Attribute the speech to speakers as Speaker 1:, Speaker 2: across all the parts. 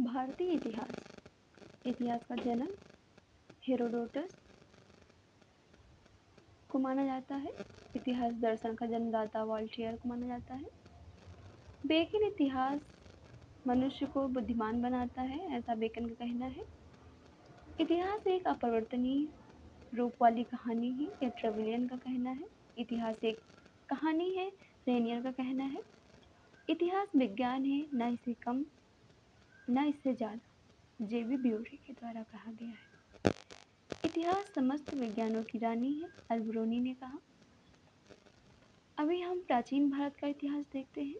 Speaker 1: भारतीय इतिहास का जन्म हेरोडोटस को माना जाता है। इतिहास दर्शन का जन्मदाता वॉल्टेयर को माना जाता है। बेकन इतिहास मनुष्य को बुद्धिमान बनाता है, ऐसा बेकन का कहना है। इतिहास एक अपरिवर्तनीय रूप वाली कहानी है, यह ट्रेविलियन का कहना है। इतिहास एक कहानी है, रेनियर का कहना है। इतिहास विज्ञान है, न इससे कम न इससे ज़्यादा, जेबी ब्यूरी के द्वारा कहा गया है। इतिहास समस्त विज्ञानों की रानी है, अल्बरोनी ने कहा। अभी हम प्राचीन भारत का इतिहास देखते हैं।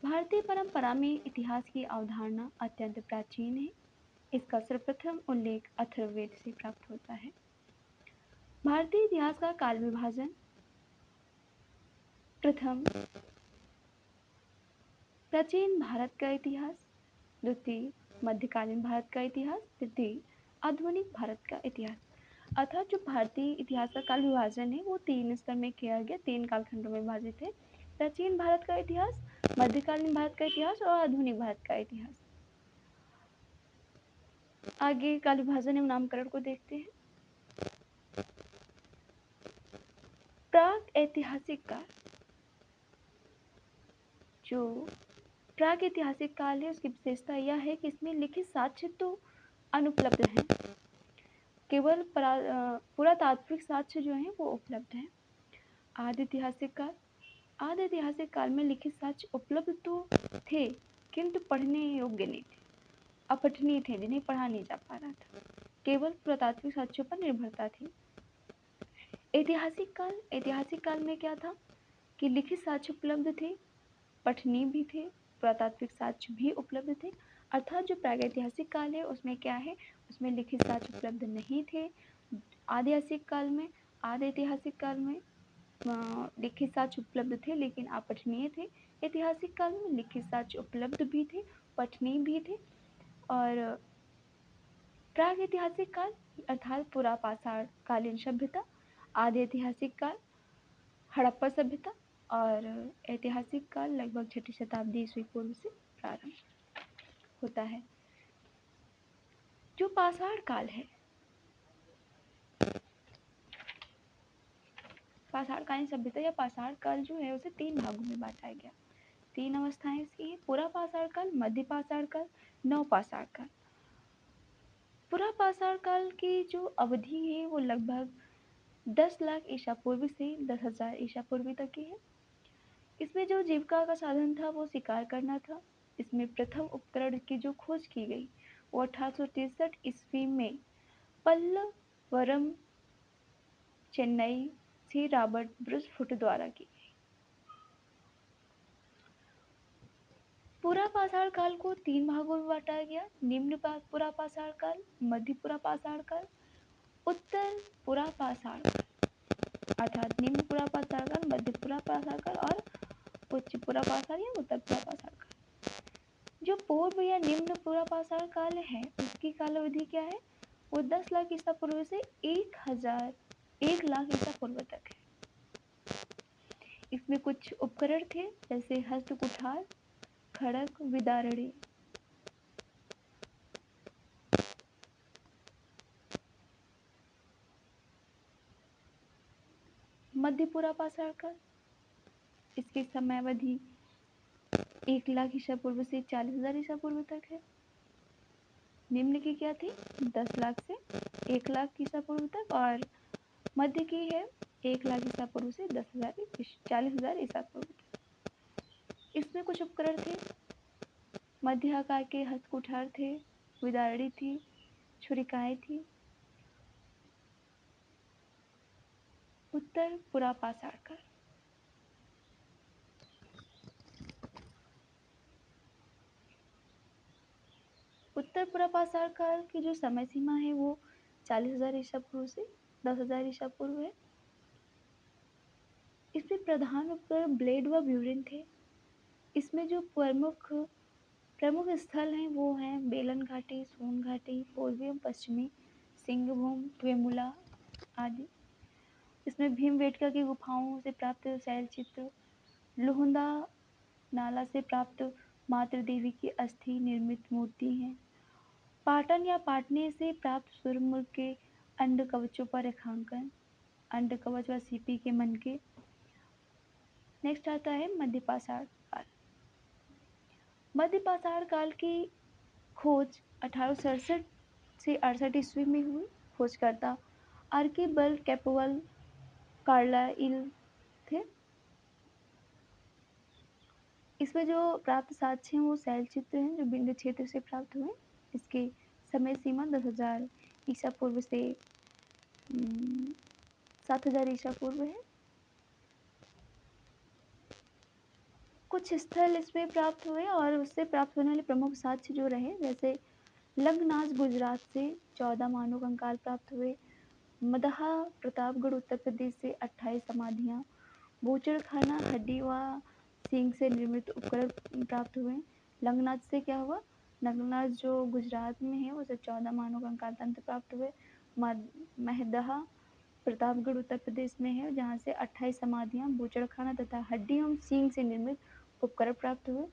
Speaker 1: भारतीय परंपरा में इतिहास की अवधारणा अत्यंत प्राचीन है। इसका सर्वप्रथम उल्लेख अथर्ववेद से प्राप्त होता है। भारतीय इतिहास का काल विभाजन प्रथम प्राचीन भारत का इतिहास, द्वितीय मध्यकालीन भारत का इतिहास, तृतीय आधुनिक भारत का इतिहास। अर्थात जो भारतीय इतिहास का काल विभाजन है वो 3 स्तर में किया गया, 3 कालखंडों में विभाजित है। प्राचीन भारत का इतिहास, मध्यकालीन भारत का इतिहास और आधुनिक भारत का इतिहास। आगे काल विभाजन एवं नामकरण को देखते हैं। प्राग ऐतिहासिक काल, जो प्राग ऐतिहासिक काल है उसकी विशेषता यह है कि इसमें लिखित साक्ष्य तो अनुपलब्ध हैं, केवल पुरातात्विक साक्ष्य जो है वो उपलब्ध है। आदि ऐतिहासिक काल में लिखित साक्ष्य उपलब्ध तो थे किंतु पढ़ने योग्य नहीं थे, अपठनीय थे, जिन्हें पढ़ा नहीं जा पा रहा था, केवल पुरातात्विक साक्ष्यों पर निर्भरता थी। ऐतिहासिक काल में क्या था कि लिखित साक्ष्य उपलब्ध थे, पठनीय भी थे, पुरातात्विक साक्ष्य भी उपलब्ध थे। अर्थात जो प्रागैतिहासिक काल है उसमें क्या है, उसमें लिखित साक्ष्य उपलब्ध नहीं थे। आदि ऐतिहासिक काल में लिखित साक्ष्य उपलब्ध थे लेकिन अपठनीय थे। ऐतिहासिक काल में लिखित साक्ष्य उपलब्ध भी थे, पठनीय भी थे। और प्राग ऐतिहासिक काल अर्थात पुरापाषाण कालीन सभ्यता, आदि ऐतिहासिक काल हड़प्पा सभ्यता और ऐतिहासिक काल लगभग 6ठी शताब्दी ईस्वी पूर्व से प्रारंभ होता है। जो पाषाण काल है, पाषाणकालीन सभ्यता या पाषाण काल जो है उसे 3 भागों में बांटा गया। 3 अवस्थाएं इसकी है, पूरा पाषाण काल, मध्य पाषाण काल, नवपाषाण काल। पूरा पाषाण काल की जो अवधि है वो लगभग 10 लाख ईसा पूर्व से 10,000 ईसा पूर्व तक की है। इसमें जो जीविका का साधन था वो शिकार करना था। इसमें प्रथम उपकरण की जो खोज की गई वो 1863 ईस्वी में पल्लवरम, चेन्नई से रॉबर्ट ब्रूस फुट द्वारा की गई। पूरा पाषाण काल को 3 भागों में बांटा गया, निम्न पूरा पाषाण काल, मध्य पूरा पाषाण काल, उत्तर पूरा पाषाण काल। अर्थात निम्न पूरा पाषाण काल, मध्य पूरा पाषाण काल और उच्च पूरा पाषाण या उत्तर पूरा पाषाण काल। जो पूर्व या निम्न पूरा पाषाण काल है उसकी काल अवधि क्या है, वो 10 लाख ईसा पूर्व से 1 लाख ईसा पूर्व तक है। इसमें कुछ उपकरण थे जैसे हस्त कुठार, खड़ग, विदारणी। मध्य पूरा पाषाण काल, इसकी समयावधि 1 लाख ईसा पूर्व से 40,000 ईसा पूर्व तक है। निम्न की क्या थी, 10 लाख से 1 लाख ईसा पूर्व तक, और मध्य की है 1 लाख ईसा पूर्व से 40,000 ईसा पूर्व तक। इसमें कुछ उपकरण थे, मध्य आकार के हस्त कुठार थे, विदारणी थी, छुरिकाएं थी। उत्तर पूरा पाषाण काल, उत्तर पूरा पाषाण काल की जो समय सीमा है वो 40,000 ईसा पूर्व से 10,000 ईसा पूर्व है। इसमें प्रधान उपकरण ब्लेड व ब्यूरिन थे। इसमें जो प्रमुख स्थल हैं वो हैं बेलन घाटी, सोन घाटी, पूर्वी एवं पश्चिमी सिंहभूम, वेमुला आदि। इसमें भीमबेटका की गुफाओं से प्राप्त शैल चित्र, लोहंदा नाला से प्राप्त मातृ देवी की अस्थि निर्मित मूर्ति है। पाटन या पाटने से प्राप्त सूर्यमुख के अंड कवचों पर रेखांकन, अंड कवच व सीपी के मन के। नेक्स्ट आता है मध्यपाषाण काल। मध्यपाषाण काल की खोज 1867 से 68 ईस्वी में हुई। खोजकर्ता आर्कीबल्ड कैपबल कार्लाइल थे। इसमें जो प्राप्त साक्ष्य हैं वो शैल चित्र हैं जो विंध्य क्षेत्र से प्राप्त हुए। इसकी समय सीमा 10,000 ईसा पूर्व से 7,000 ईसा पूर्व है। कुछ स्थल इसमें प्राप्त हुए और उससे प्राप्त होने वाले प्रमुख साक्ष्य जो रहे, जैसे लंगनाज गुजरात से 14 मानव कंकाल प्राप्त हुए। मदहा प्रतापगढ़ उत्तर प्रदेश से 28 समाधियां। बूचड़खाना हड्डी व सींग से निर्मित उपकरण प्राप्त हुए। लंगनाज से क्या हुआ, लंगनाज जो गुजरात में है उसे 14 मानव कंकाल तंत्र प्राप्त हुए। महदहा प्रतापगढ़ उत्तर प्रदेश में है जहाँ से 28 समाधियां, बूचड़खाना तथा हड्डी एवं सींग से निर्मित उपकरण प्राप्त हुए।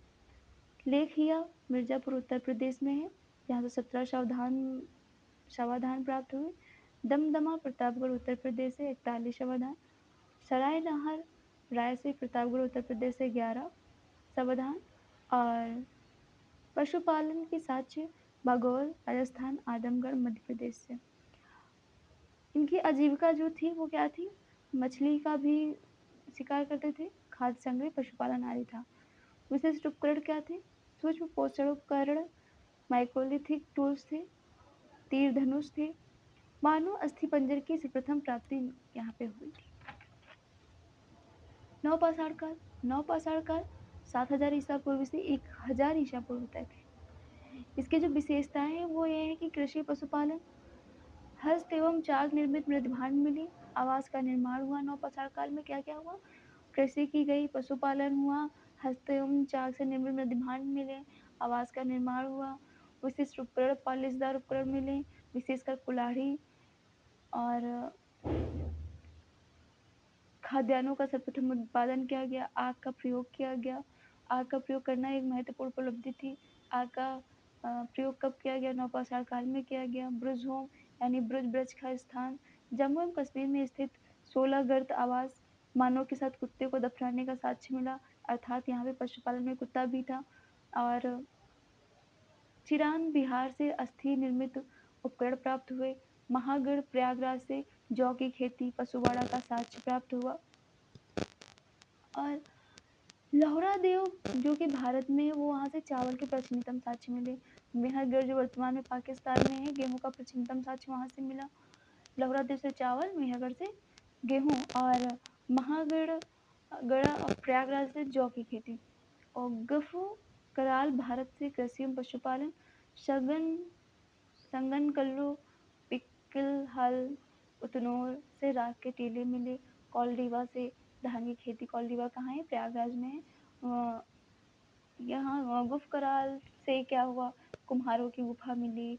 Speaker 1: लेखिया मिर्जापुर उत्तर प्रदेश में है जहाँ से 17 शवाधान प्राप्त हुए। दमदमा प्रतापगढ़ उत्तर प्रदेश से 41 शवाधान। सराय नहर राय से प्रतापगढ़ उत्तर प्रदेश से 11 शवाधान। और पशुपालन की साक्ष्य बागौर राजस्थान, आदमगढ़ मध्य प्रदेश से। इनकी आजीविका जो थी वो क्या थी, मछली का भी शिकार करते थे, खाद्य संग्रह, पशुपालन आदि था। विशिष्ट उपकरण क्या थे, सूक्ष्म पोषण उपकरण, माइक्रोलिथिक टूल्स थे, तीर धनुष थे। मानव अस्थिपंजर की प्रथम प्राप्ति यहाँ पे हुई थी। नवपाषाण काल। नवपाषाण काल 7,000 ईसा पूर्व से 1,000 ईसा पूर्व तक है। इसकी जो विशेषताएं हैं वो ये है कि कृषि पशुपालन, हस्त एवं चाक निर्मित मृदभांड मिली, आवास का निर्माण हुआ। नवपाषाण काल में क्या क्या हुआ, कृषि की गई, पशुपालन हुआ, हस्त एवं चाक से निर्मित मृदभांड मिले, आवास का निर्माण हुआ, विशिष्ट उपकरण, पालिशदार उपकरण मिले, विशेषकर कुल्हाड़ी और खाद्यान्नों का सर्वप्रथम उत्पादन किया गया। आग का प्रयोग किया गया। आग का प्रयोग करना एक महत्वपूर्ण उपलब्धि थी। आग का प्रयोग कब किया गया, नवपाषाण काल में किया गया। ब्रुज होम यानी ब्रुज ब्रज का स्थान, जम्मू एवं कश्मीर में स्थित 16 गर्त आवास, मानव के साथ कुत्ते को दफनाने का साक्ष्य मिला, अर्थात यहाँ पे पशुपालन में कुत्ता भी था। और चिरान बिहार से अस्थि निर्मित उपकरण प्राप्त हुए। महागढ़ प्रयागराज से जौ की खेती, पशुवाड़ा का साक्ष्य प्राप्त हुआ। और लोहरा देव जो कि भारत में है, वो वहाँ से चावल के प्राचीनतम साक्ष्य मिले। मेहरगढ़ जो वर्तमान में पाकिस्तान में है, गेहूं का प्राचीनतम साक्ष्य वहाँ से मिला। लोहरा देव से चावल, मेहरगढ़ से गेहूं, और महागढ़ गढ़ा और प्रयागराज से जौ की खेती। और गफू कराल भारत से कृषि एवं पशुपालन। संगन कल्लू पिक्किल हल उतनोर से राख के टीले मिले। कौलडीवा से धान की खेती। कौलडीवा कहाँ है, प्रयागराज में है। यहाँ गुफ कराल से क्या हुआ, कुम्हारों की गुफा मिली,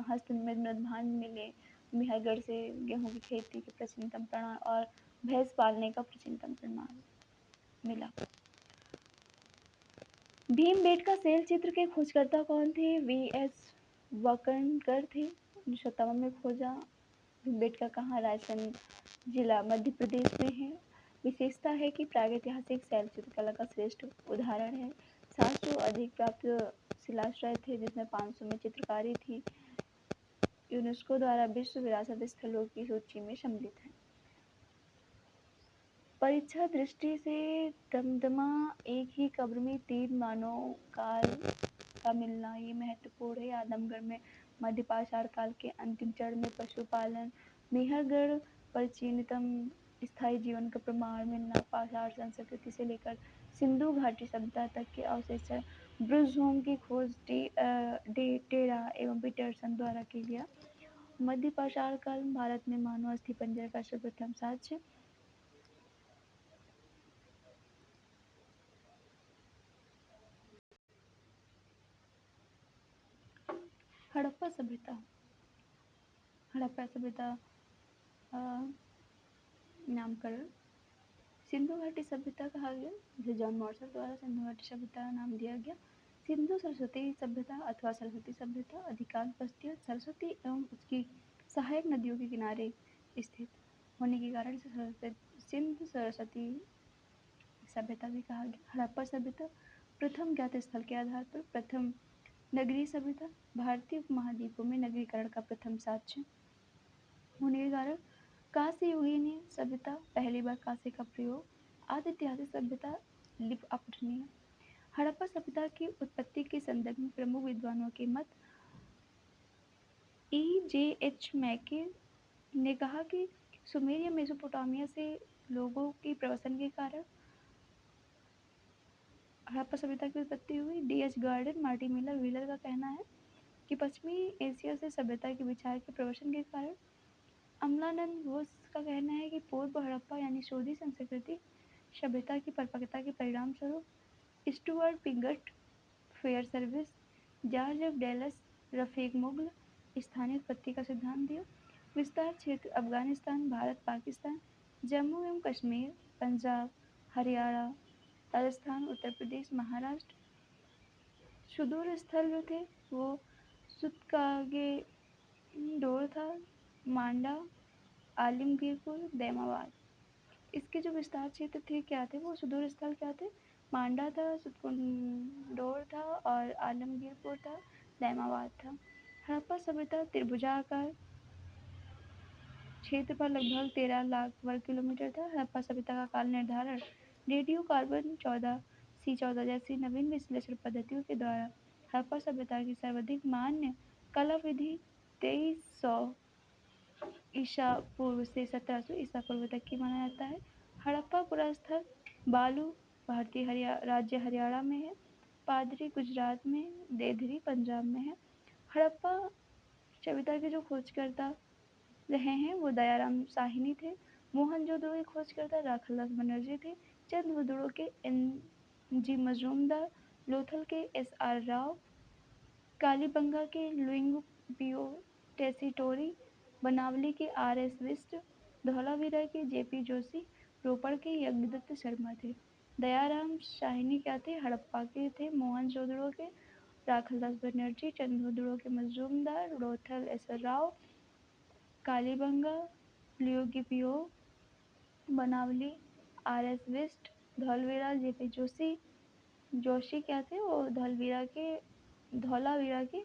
Speaker 1: हस्तनिर्मित मृदभांड मिले। मेहरगढ़ से गेहूं की खेती के प्राचीनतम प्रमाण और भैंस पालने का प्राचीनतम प्रमाण मिला। भीमबेटका शैल चित्र के खोजकर्ता कौन थे, वी.एस. वाकणकर थे, जो 57 में खोजा। भीमबेटका कहाँ, रायसेन जिला मध्य प्रदेश में है। विशेषता है कि प्रागैतिहासिक शैल चित्रकला का श्रेष्ठ उदाहरण है। 700 अधिक प्राप्त शिलाश्रय थे जिसमें 500 में चित्रकारी थी। यूनेस्को द्वारा विश्व विरासत स्थलों की सूची में सम्मिलित है। परीक्षा दृष्टि से दमदमा एक ही कब्र में 3 मानव काल का मिलना ये महत्वपूर्ण है। आदमगढ़ में मध्यपाषाण काल के अंतिम चरण में पशुपालन। मेहरगढ़ प्राचीनतम स्थायी जीवन का प्रमाण मिलना। पाषाण संस्कृति से लेकर सिंधु घाटी सभ्यता तक के अवशेष। ब्रुज होम की खोज टेरा एवं पीटरसन द्वारा की गया। मध्यपाषाण काल भारत में मानव अस्थिपंजर का सर्वप्रथम साक्ष्य। हड़प्पा सभ्यता। हड़प्पा सभ्यता नामकरण सिंधु घाटी सभ्यता कहा गया, जिसे जॉन मॉर्सल द्वारा सिंधु घाटी सभ्यता नाम दिया गया। सिंधु सरस्वती सभ्यता अथवा सरस्वती सभ्यता अधिकांश बस्तियां सरस्वती एवं उसकी सहायक नदियों के किनारे स्थित होने के कारण से सिंधु सरस्वती सभ्यता भी कहा गया। हड़प्पा सभ्यता प्रथम ज्ञात स्थल के आधार पर प्रथम नगरीय सभ्यता भारतीय उपमहाद्वीपों में नगरीकरण का प्रथम साक्ष्य होने के कारण कांस्य युगीन सभ्यता पहली बार कांस्य का प्रयोग आदि ऐतिहासिक सभ्यता लिप अपठनीय। हड़प्पा सभ्यता की उत्पत्ति के संदर्भ में प्रमुख विद्वानों के मत E.J.H. मैके ने कहा कि सुमेर या मेसोपोटामिया से लोगों की प्रवसन के कारण हड़प्पा सभ्यता की उत्पत्ति हुई। D.H. गार्डन मार्टिन व्हीलर का कहना है कि पश्चिमी एशिया से सभ्यता के विचार के प्रवसन के कारण। अमलानंद घोष का कहना है कि पूर्व हड़प्पा यानी शोधी संस्कृति सभ्यता की परिपक्वता के परिणाम स्वरूप। Stuart Piggott fair service George F Dallas Rafiq Mughal स्थानीय उत्पत्ति का सिद्धांत दिया। विस्तार क्षेत्र अफगानिस्तान भारत पाकिस्तान जम्मू एवं कश्मीर पंजाब हरियाणा राजस्थान उत्तर प्रदेश महाराष्ट्र। सुदूर स्थल जो थे वो सुतकागे डोर था मांडा आलमगीरपुर दैमाबाद। इसके जो विस्तार क्षेत्र थे क्या थे वो सुदूर स्थल क्या थे मांडा था सुतकुंडोर था और आलमगीरपुर था दैमाबाद था। हड़प्पा सभ्यता त्रिभुजाकार क्षेत्र पर लगभग 13 लाख वर्ग किलोमीटर था। हड़प्पा सभ्यता का काल निर्धारण रेडियो कार्बन 14 जैसी नवीन विश्लेषण पद्धतियों के द्वारा हड़प्पा सभ्यता की सर्वाधिक मान्य कला विधि 2300 ईसा पूर्व से 1700 ईसा पूर्व तक की माना जाता है। हड़प्पा पुरास्थल बालू भारतीय राज्य हरियाणा में है। पादरी गुजरात में देधरी पंजाब में है। हड़प्पा सभ्यता के जो खोजकर्ता रहे हैं वो दयाराम साहिनी थे। मोहनजोदड़ो के खोजकर्ता राखालदास बनर्जी थे। चंद्रवुदड़ो के N.G. मजूमदार लोथल के S.R. राव कालीबंगा के लुइंग पियो टेसीटोरी बनावली के R.S. विस्ट धौलावीरा के J.P. जोशी रोपड़ के यज्ञदत्त शर्मा थे। दयाराम साहिनी क्या थे हड़प्पा के थे। मोहनजोदड़ो के राखालदास बनर्जी चंद्रवुदड़ो के मजूमदार लोथल S.R. राव कालीबंगा लुइंग बनावली R.S. विस्ट धौलावीरा J.P. जोशी क्या थे वो धौलावीरा के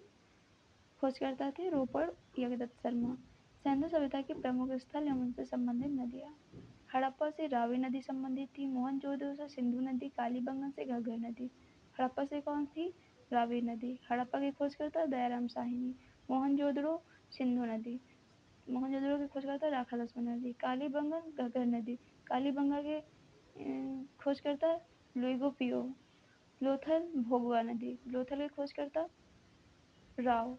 Speaker 1: खोजकर्ता थे। रोपड़ यज्ञदत्त शर्मा। सिंधु सभ्यता के प्रमुख स्थल एवं उनसे संबंधित नदियाँ। हड़प्पा से रावी नदी संबंधित थी। मोहनजोदड़ो से सिंधु नदी कालीबंगा से घग्गर नदी। हड़प्पा से कौन थी रावी नदी। हड़प्पा के खोजकर्ता दयाराम साहिनी। मोहनजोदड़ो सिंधु नदी। मोहनजोदड़ो के खोजकर्ता राखालदास बनर्जी। कालीबंगा घग्गर नदी। कालीबंगा के खोजकर्ता लुइगो पियो। लोथल भोगवा नदी। लोथल के खोजकर्ता राव।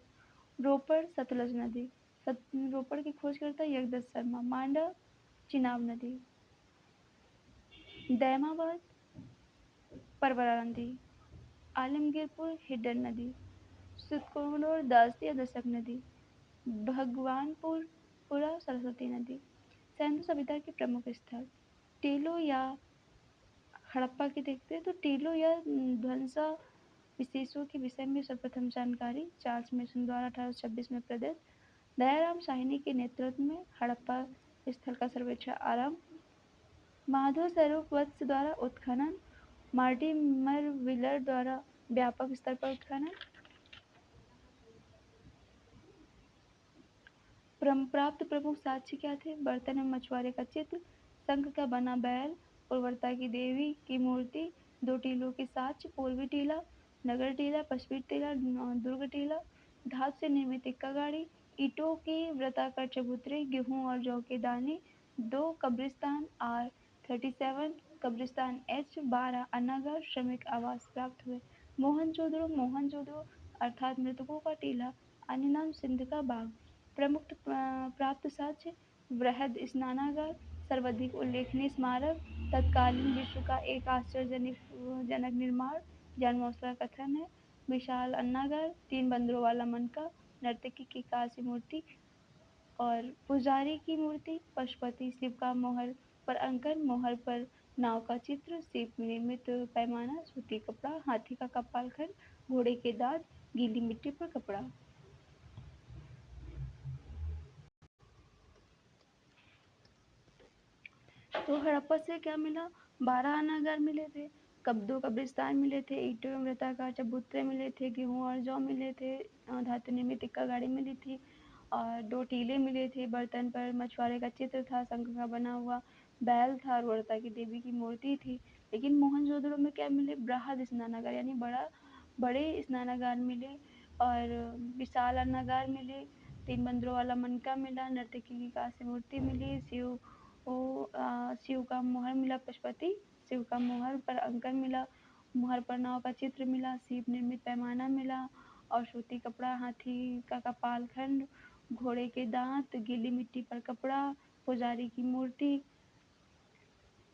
Speaker 1: रोपड़ सतलज नदी। रोपड़ की खोजकर्ता यज्ञदत्त शर्मा। मांडा चिनाब नदी। दैमाबाद परवरा नदी। आलमगीरपुर हिडन नदी। सुतकुंडोर दास या दशक नदी। भगवानपुरा सरस्वती नदी। सिंधु सभ्यता के प्रमुख स्थल टीलो या हड़प्पा की देखते हैं तो टीलो या ध्वंसा विशेषों के विषय में सर्वप्रथम जानकारी चार्ल्स मेसन द्वारा 1826 में प्रदत्त। दयाराम साहिनी के नेतृत्व में हड़प्पा स्थल का सर्वेक्षण आरंभ। माधव स्वरूप वत्स द्वारा उत्खनन। मार्टिमर व्हीलर द्वारा व्यापक स्तर पर उत्खनन। प्राप्त प्रमुख साक्ष्य क्या थे बर्तन में मछुआरे का चित्र शंख का बना बैल उर्वरता की देवी की मूर्ति 2 टीलों के साक्ष्य पूर्वी टीला नगर टीला पश्चिमी टीला दुर्ग टीला धातु से निर्मित इक्का गाड़ी ईंटों की वृत्ताकार चबूतरे गेहूं और जौ के दाने 2 कब्रिस्तान R37 कब्रिस्तान H12 अनागार श्रमिक आवास प्राप्त हुए। मोहनजोदड़ो अर्थात मृतकों का टीला अन्य नाम सिंध का बाग। प्रमुख प्राप्त साक्ष्य वृहद स्नानागार सर्वाधिक उल्लेखनीय स्मारक तत्कालीन विश्व का एक आश्चर्यजनक निर्माण जन्मोत्सव का कथन है। विशाल अन्नागार 3 बंदरों वाला मनका नर्तकी की कांस्य मूर्ति और पुजारी की मूर्ति पशुपति शिव का मोहर पर अंकन मोहर पर नाव का चित्र शिव निर्मित पैमाना सूती कपड़ा हाथी का कपाल खंड घोड़े के दांत, गीली मिट्टी पर कपड़ा। तो हड़प्पा से क्या मिला? 12 अनागार मिले थे, दो कब्रिस्तान मिले थे, ईंटों एवं वृत्ताकार चबूतरे मिले थे, गेहूं और जौ मिले थे, धातु निर्मित इक्का गाड़ी मिली थी और 2 टीले मिले थे। बर्तन पर मछुआरे का चित्र था, शंख का बना हुआ बैल था और वरदा की देवी की मूर्ति थी। लेकिन मोहनजोदड़ो में क्या मिले? बृहद स्नानागार यानी बड़े स्नानागार मिले और विशाल अनागार मिले, 3 बंदरों वाला मनका मिला, नर्तकी की कांस्य मूर्ति मिली, शिव का मुहर मिला, पशुपति शिव का मुहर पर अंकन मिला, मुहर पर नाव का चित्र मिला, सीप निर्मित पैमाना मिला और सूती कपड़ा, हाथी का कपाल खंड, घोड़े के दांत, गीली मिट्टी पर कपड़ा, पुजारी की मूर्ति।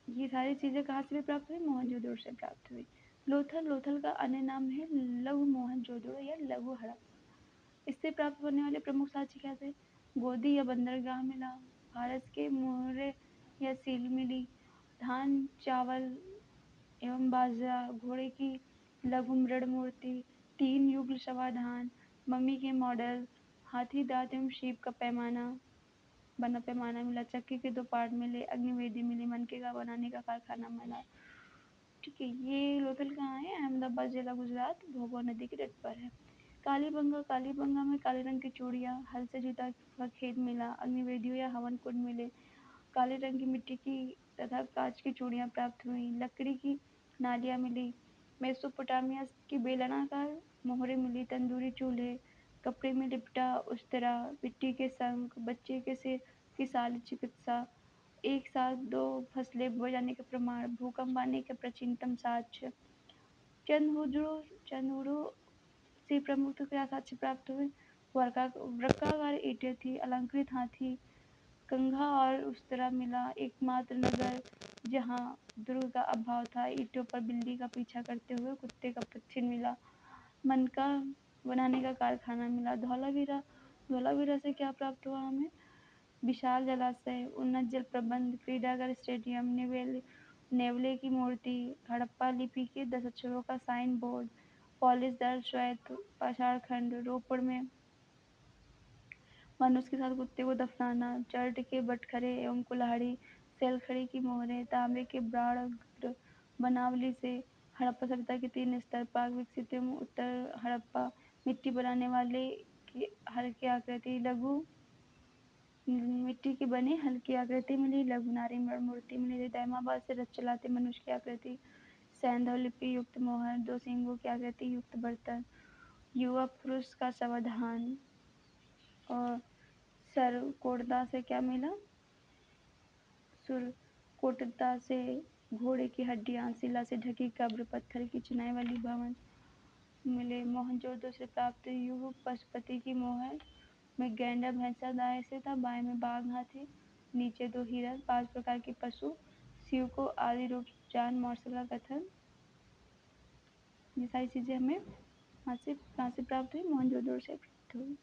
Speaker 1: ये सारी चीजें कहाँ से भी प्राप्त हुई? मोहनजोदड़ो से प्राप्त हुई। लोथल का अन्य नाम है लघु मोहनजोदड़ो या लघु हड़प्पा। इससे प्राप्त होने वाले प्रमुख साक्ष्य क्या थे? गोदी या बंदरगाह मिला, फारस के मोहरे या सील मिली, धान चावल एवं बाजरा, घोड़े की लघु मृण मूर्ति, 3 युगल समाधान, मम्मी के मॉडल, हाथी दांत एवं शीप का बना पैमाना मिला, चक्की के 2 पार्ट मिले, अग्निवेदी मिली, मनके का बनाने का कारखाना मिला। ठीक है, ये लोथल कहाँ है? अहमदाबाद जिला गुजरात, भोगो नदी के तट पर है। कालीबंगा में काले रंग की चूड़ियाँ, हल से जुता का खेत मिला, अग्निवेदियों या हवन कुंड मिले, काले रंग की मिट्टी की तथा कांच की चूड़ियाँ प्राप्त हुई, लकड़ी की नालियाँ मिली, मेसोपोटामिया की बेलनाकार मोहरें मिली, तंदूरी चूल्हे, कपड़े में लिपटा उस्तरा, मिट्टी के शंख, बच्चे के सिर की शाल चिकित्सा, एक साथ 2 फसलें बोए जाने के प्रमाण, भूकंप आने के प्राचीनतम साक्ष्य। चंदहुडो से प्रमुख क्या साक्ष्य प्राप्त हुए? वृक्काकार ईंटें थी, अलंकृत हाथी, कंघा और उस्तरा मिला, एकमात्र नगर जहाँ दुर्ग का अभाव था, ईंटों पर बिल्ली का पीछा करते हुए कुत्ते का चिन्ह मिला, मनका बनाने का कारखाना मिला। धौलावीरा से क्या प्राप्त हुआ हमें? विशाल जलाशय, उन्नत जल प्रबंध, क्रीडागार, स्टेडियम, नेवले की मूर्ति, हड़प्पा लिपि के 10 अक्षरों का साइन बोर्ड, पॉलिशदार श्वेत पाषाण खंड, रोपड़ में मनुष्य के साथ कुत्ते को दफनाना, चर्ट के बटखरे एवं कुल्हाड़ी, सेलखड़ी की मोहरें, तांबे के ब्राड़ बनावली से हड़प्पा सभ्यता के 3 स्तर, प्राक विकसित एवं उत्तर हड़प्पा, मिट्टी बनाने वाले की हल्की आकृति, मिट्टी की बनी हल्की आकृति मिली, लघु नारी मूर्ति मिली, दैमाबाद से रथ चलाते मनुष्य की आकृति, सैंधव लिपि युक्त मोहर, 2 सींगों की आकृति युक्त बर्तन, युवा पुरुष का समाधान और सरकोटदा से क्या मिला? सुरकोटदा से घोड़े की हड्डियां, शिला से ढकी कब्र, पत्थर की चिनाई वाली भवन मिले। मोहनजोदड़ो से प्राप्त युग पशुपति की मोहर में गैंडा भैंसा दाएं से था, बाएं में बाघ हाथी, नीचे 2 हिरन, 5 प्रकार के पशु, शिव को आदि रूप जान मौर्सल का कथन। ये सारी चीजें हमें कहाँ से प्राप्त हुई? मोहनजोदड़ो से प्राप्त हुई।